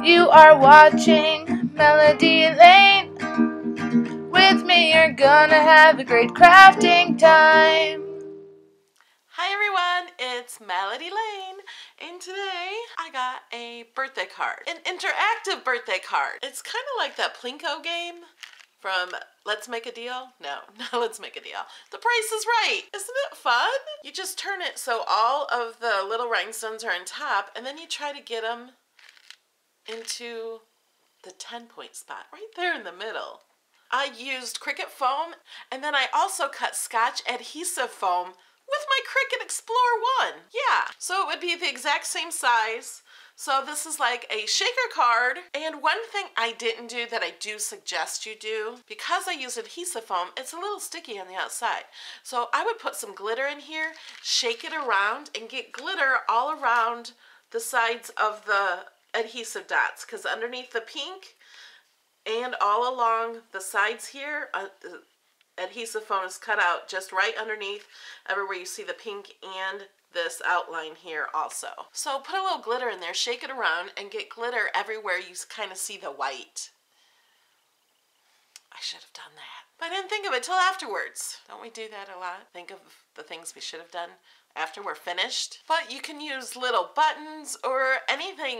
You are watching Melody Lane. With me you're gonna have a great crafting time. Hi everyone, it's Melody Lane, and today I got a birthday card, an interactive birthday card. It's kind of like that Plinko game from Let's Make a Deal. No, Let's Make a Deal. The Price is Right. Isn't it fun? You just turn it so all of the little rhinestones are on top, and then you try to get them into the 10-point spot right there in the middle. I used Cricut foam, and then I also cut scotch adhesive foam with my Cricut Explore 1. Yeah, so it would be the exact same size. So this is like a shaker card. And one thing I didn't do that I do suggest you do, because I use adhesive foam, it's a little sticky on the outside. So I would put some glitter in here, shake it around, and get glitter all around the sides of the adhesive dots, because underneath the pink and all along the sides here, adhesive foam is cut out just right underneath everywhere you see the pink and this outline here also. So put a little glitter in there, shake it around, and get glitter everywhere you kind of see the white. I should have done that, but I didn't think of it till afterwards. Don't we do that a lot? Think of the things we should have done after we're finished. But you can use little buttons or anything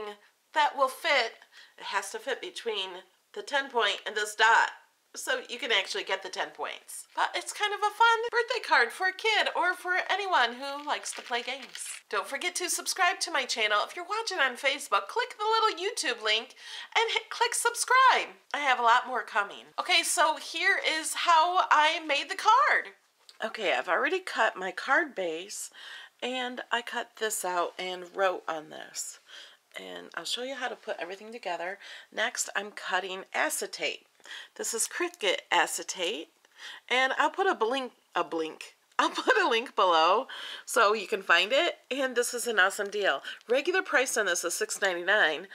that will fit. It has to fit between the 10-point and this dot, so you can actually get the 10 points. But it's kind of a fun birthday card for a kid or for anyone who likes to play games. Don't forget to subscribe to my channel. If you're watching on Facebook, click the little YouTube link and click subscribe. I have a lot more coming. Okay, so here is how I made the card. Okay, I've already cut my card base, and I cut this out and wrote on this. And I'll show you how to put everything together. Next, I'm cutting acetate. This is Cricut acetate, and I'll put I'll put a link below so you can find it. And this is an awesome deal. Regular price on this is $6.99,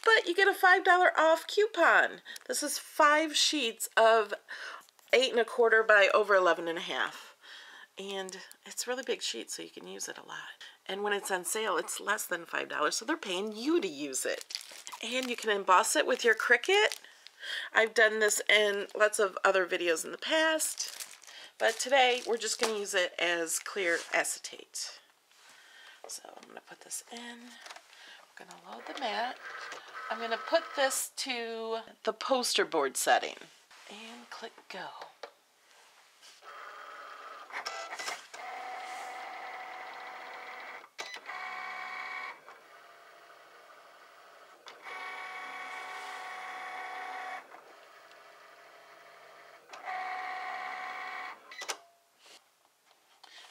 but you get a $5 off coupon. This is 5 sheets of 8 1/4 by over 11 1/2. And it's a really big sheet, so you can use it a lot. And when it's on sale, it's less than $5, so they're paying you to use it. And you can emboss it with your Cricut. I've done this in lots of other videos in the past, but today we're just going to use it as clear acetate. So I'm going to put this in. I'm going to load the mat. I'm going to put this to the poster board setting and click go.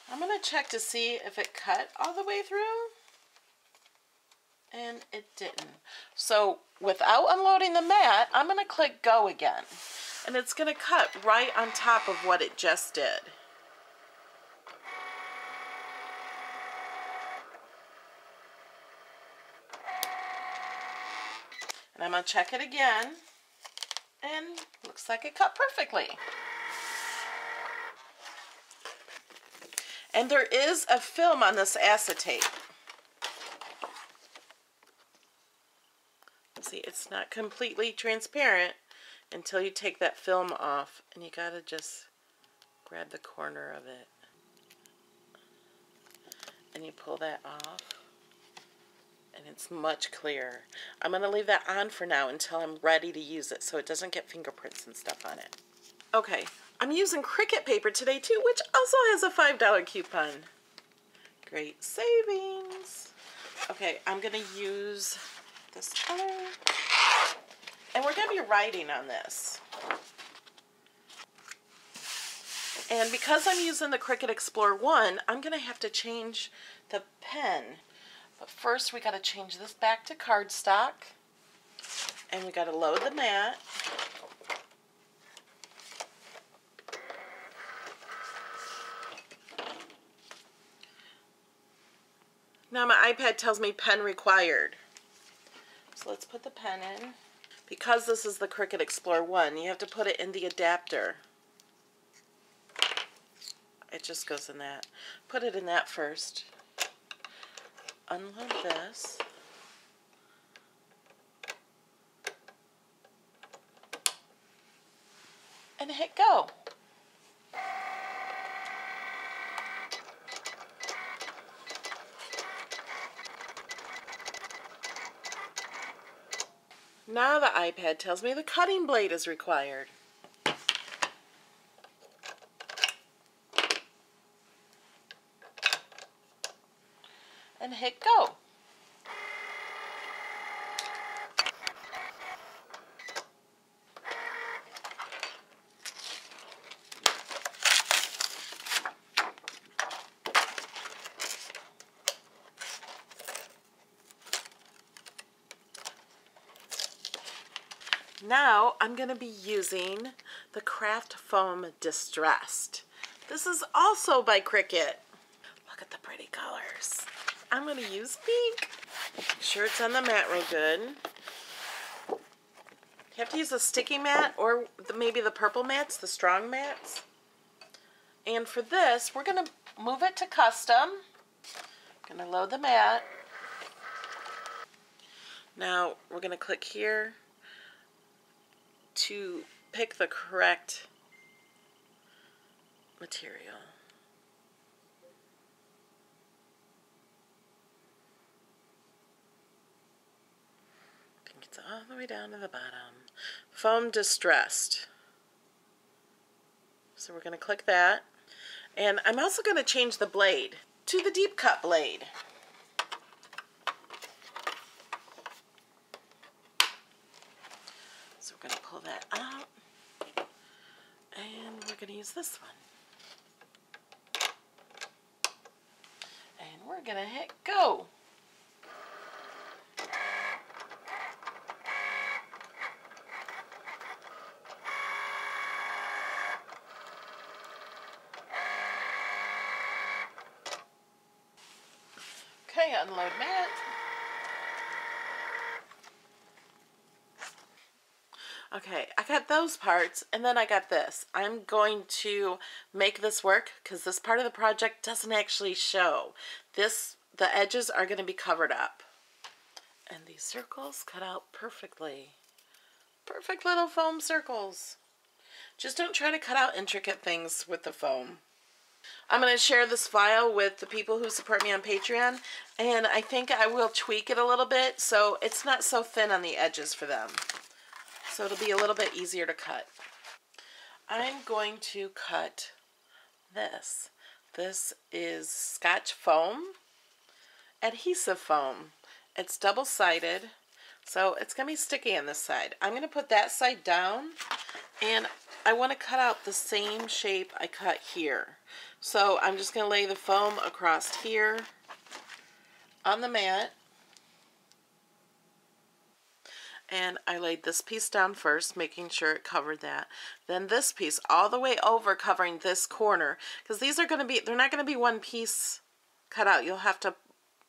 I'm going to check to see if it cut all the way through, and it didn't. So without unloading the mat, I'm going to click go again, and it's going to cut right on top of what it just did. And I'm going to check it again, and looks like it cut perfectly. And there is a film on this acetate. See, it's not completely transparent until you take that film off, and you gotta just grab the corner of it. And you pull that off, and it's much clearer. I'm gonna leave that on for now until I'm ready to use it so it doesn't get fingerprints and stuff on it. Okay. I'm using Cricut paper today too, which also has a $5 coupon. Great savings. Okay, I'm going to use this color. And we're going to be writing on this. And because I'm using the Cricut Explore 1, I'm going to have to change the pen. But first we got to change this back to cardstock. And we got to load the mat. Now my iPad tells me pen required. So let's put the pen in. Because this is the Cricut Explore 1, you have to put it in the adapter. It just goes in that. Put it in that first. Unload this. hit go. Now the iPad tells me the cutting blade is required. And hit go. Now I'm going to be using the Craft Foam Distressed. This is also by Cricut. Look at the pretty colors. I'm going to use pink. Make sure it's on the mat real good. You have to use a sticky mat or maybe the purple mats, the strong mats. And for this, we're going to move it to custom. I'm going to load the mat. Now we're going to click here to pick the correct material. I think it's all the way down to the bottom. Foam Distressed. So we're going to click that. And I'm also going to change the blade to the deep cut blade. So we're going to pull that out. And we're going to use this one. And we're going to hit go. Okay, unload mat. Okay, I got those parts, and then I got this. I'm going to make this work because this part of the project doesn't actually show. The edges are going to be covered up. And these circles cut out perfectly. Perfect little foam circles. Just don't try to cut out intricate things with the foam. I'm going to share this file with the people who support me on Patreon, and I think I will tweak it a little bit so it's not so thin on the edges for them. So it'll be a little bit easier to cut. I'm going to cut this. This is Scotch foam, adhesive foam. It's double-sided, so it's going to be sticky on this side. I'm going to put that side down, and I want to cut out the same shape I cut here. So I'm just going to lay the foam across here on the mat. And I laid this piece down first, making sure it covered that. Then this piece all the way over, covering this corner. Because these are going to be, they're not going to be one piece cut out. You'll have to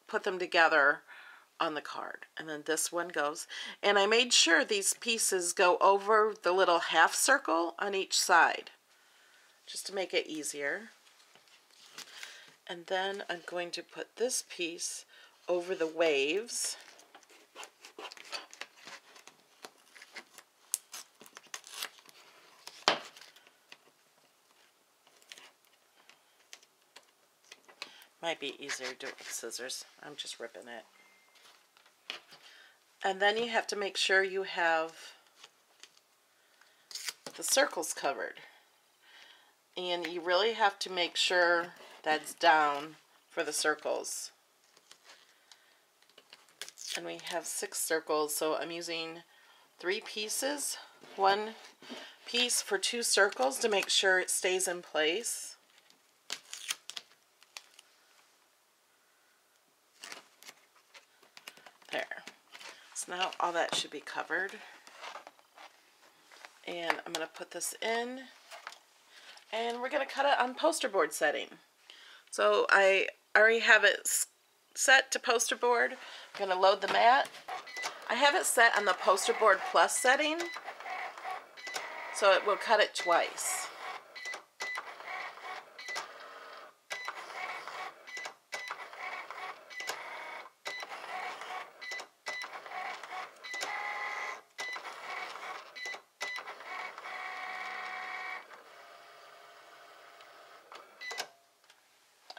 put them together on the card. And then this one goes. And I made sure these pieces go over the little half circle on each side, just to make it easier. And then I'm going to put this piece over the waves. Might be easier to do it with scissors. I'm just ripping it. And then you have to make sure you have the circles covered. And you really have to make sure that's down for the circles. And we have 6 circles, so I'm using 3 pieces. 1 piece for 2 circles to make sure it stays in place. There. So now all that should be covered. And I'm going to put this in. And we're going to cut it on poster board setting. So I already have it set to poster board. I'm going to load the mat. I have it set on the poster board plus setting, so it will cut it twice.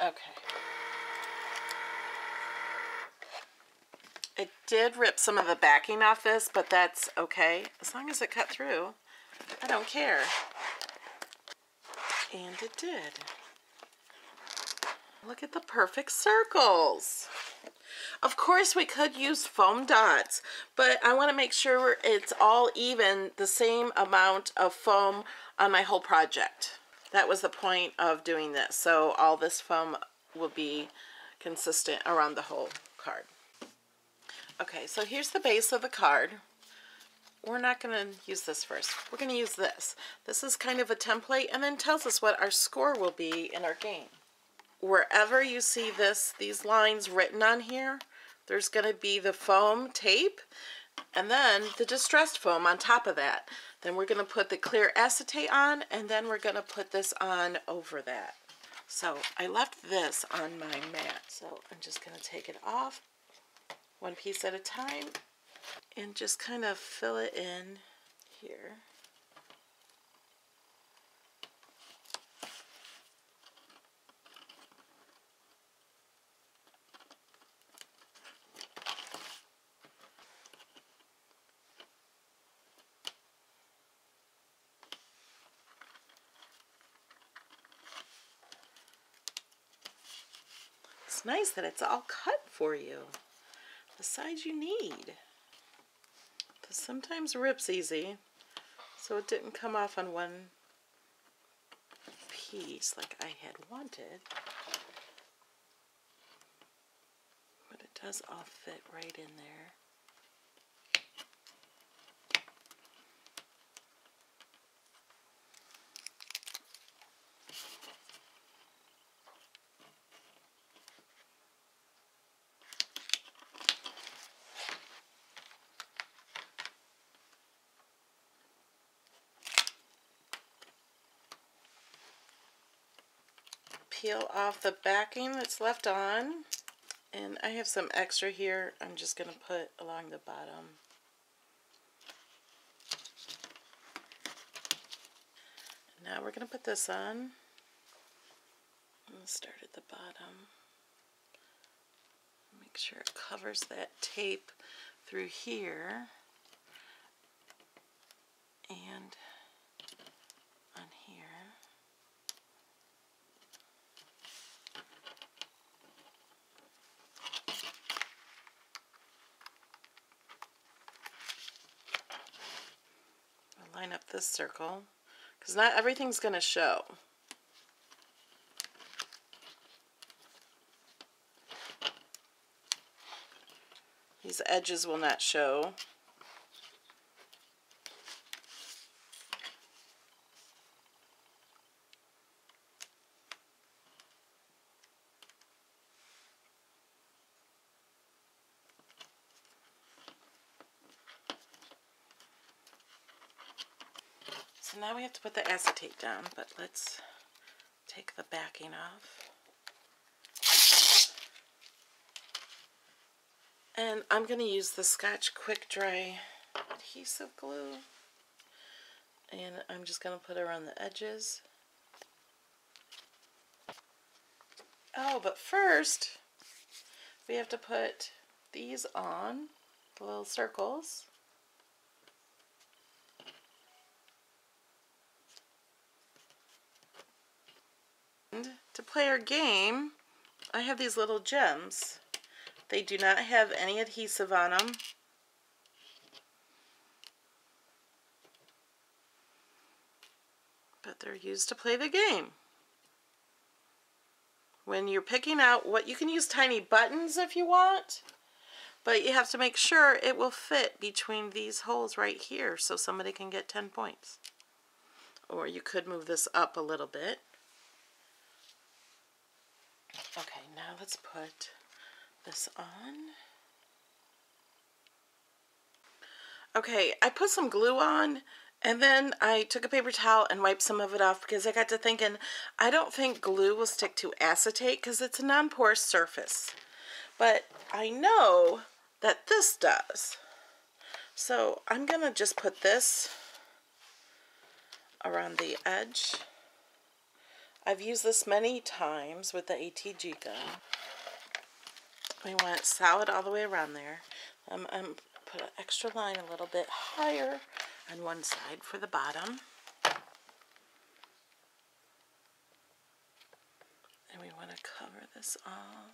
Okay. It did rip some of the backing off this, but that's okay. As long as it cut through, I don't care. And it did. Look at the perfect circles. Of course, we could use foam dots, but I want to make sure it's all even, the same amount of foam on my whole project. That was the point of doing this. So all this foam will be consistent around the whole card. Okay, so here's the base of the card. We're not going to use this first. We're going to use this. This is kind of a template and then tells us what our score will be in our game. Wherever you see these lines written on here, there's going to be the foam tape and then the distressed foam on top of that. Then we're going to put the clear acetate on, and then we're going to put this on over that. So I left this on my mat, so I'm just going to take it off one piece at a time and just kind of fill it in here. It's nice that it's all cut for you, the size you need. This sometimes rips easy, so it didn't come off on one piece like I had wanted. But it does all fit right in there. Peel off the backing that's left on, and I have some extra here I'm just going to put along the bottom. And now we're going to put this on. Let's start at the bottom. Make sure it covers that tape through here and on here. Line up this circle because not everything's going to show. These edges will not show. So now we have to put the acetate down, but let's take the backing off. And I'm going to use the Scotch Quick Dry adhesive glue. And I'm just going to put it around the edges. Oh, but first we have to put these on, the little circles. And to play our game, I have these little gems. They do not have any adhesive on them. But they're used to play the game. When you're picking out what, you can use tiny buttons if you want, but you have to make sure it will fit between these holes right here so somebody can get 10 points. Or you could move this up a little bit. Okay, now let's put this on. Okay, I put some glue on, and then I took a paper towel and wiped some of it off because I got to thinking, I don't think glue will stick to acetate because it's a non-porous surface. But I know that this does. So I'm going to just put this around the edge. I've used this many times with the ATG gun. We want it solid all the way around there. I'm put an extra line a little bit higher on one side for the bottom. And we want to cover this all.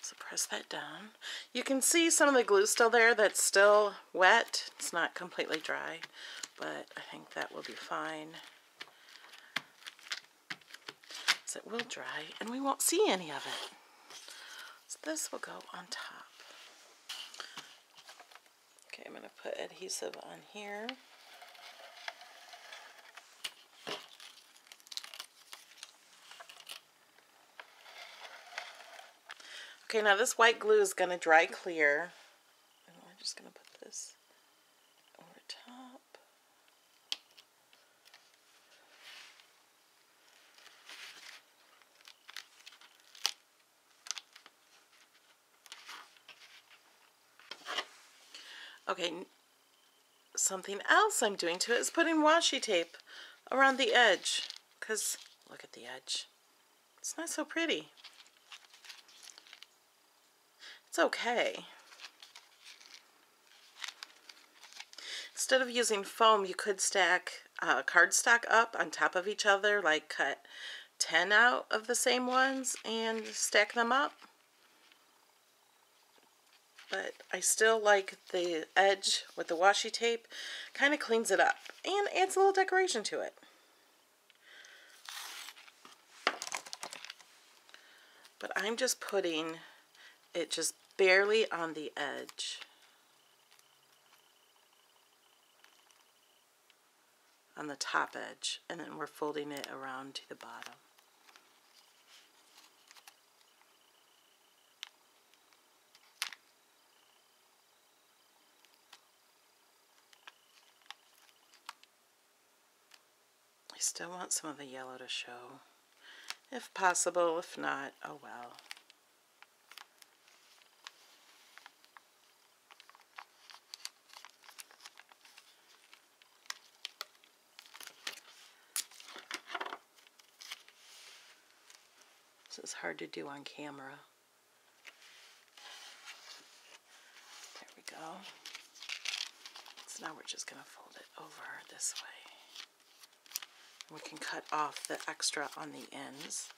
So press that down. You can see some of the glue still there that's still wet. It's not completely dry, but I think that will be fine. So it will dry and we won't see any of it. So this will go on top. Okay, I'm going to put adhesive on here. Okay, now this white glue is going to dry clear. And we're just going to put this over top. Okay, something else I'm doing to it is putting washi tape around the edge. Because, look at the edge. It's not so pretty. It's okay. Instead of using foam, you could stack cardstock up on top of each other, like cut 10 out of the same ones and stack them up. But I still like the edge with the washi tape. Kind of cleans it up and adds a little decoration to it. But I'm just putting it just barely on the edge. On the top edge. And then we're folding it around to the bottom. I still want some of the yellow to show. If possible, if not, oh well. This is hard to do on camera. There we go. So now we're just going to fold it over this way. We can cut off the extra on the ends.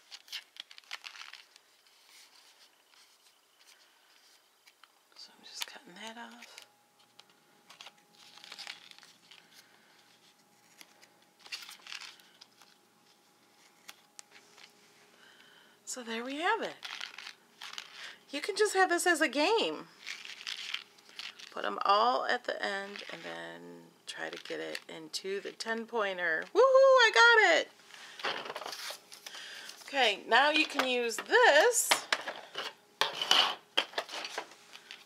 So I'm just cutting that off. So there we have it. You can just have this as a game. Put them all at the end and then try to get it into the 10-pointer. Woohoo, I got it! Okay, now you can use this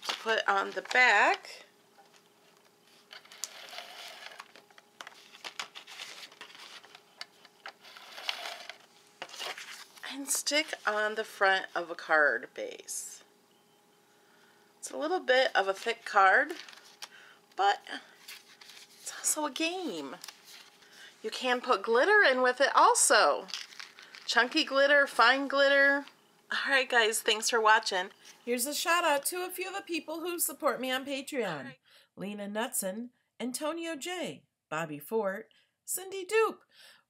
to put on the back. And stick on the front of a card base. It's a little bit of a thick card, but it's also a game. You can put glitter in with it also. Chunky glitter, fine glitter. Alright guys, thanks for watching. Here's a shout out to a few of the people who support me on Patreon. Lena Knutson, Antonio J, Bobby Fort, Cindy Dupe,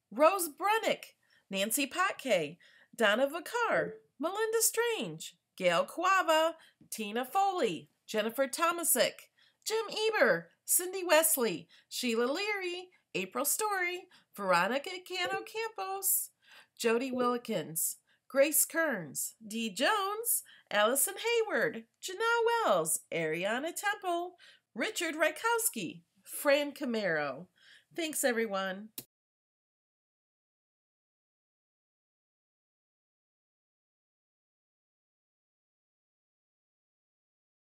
Rose Brennick, Nancy Potke, Donna Vicar, Melinda Strange, Gail Quava, Tina Foley, Jennifer Tomasic, Jim Eber, Cindy Wesley, Sheila Leary, April Story, Veronica Cano Campos, Jody Willikins, Grace Kearns, Dee Jones, Allison Hayward, Janelle Wells, Ariana Temple, Richard Rykowski, Fran Camaro. Thanks everyone.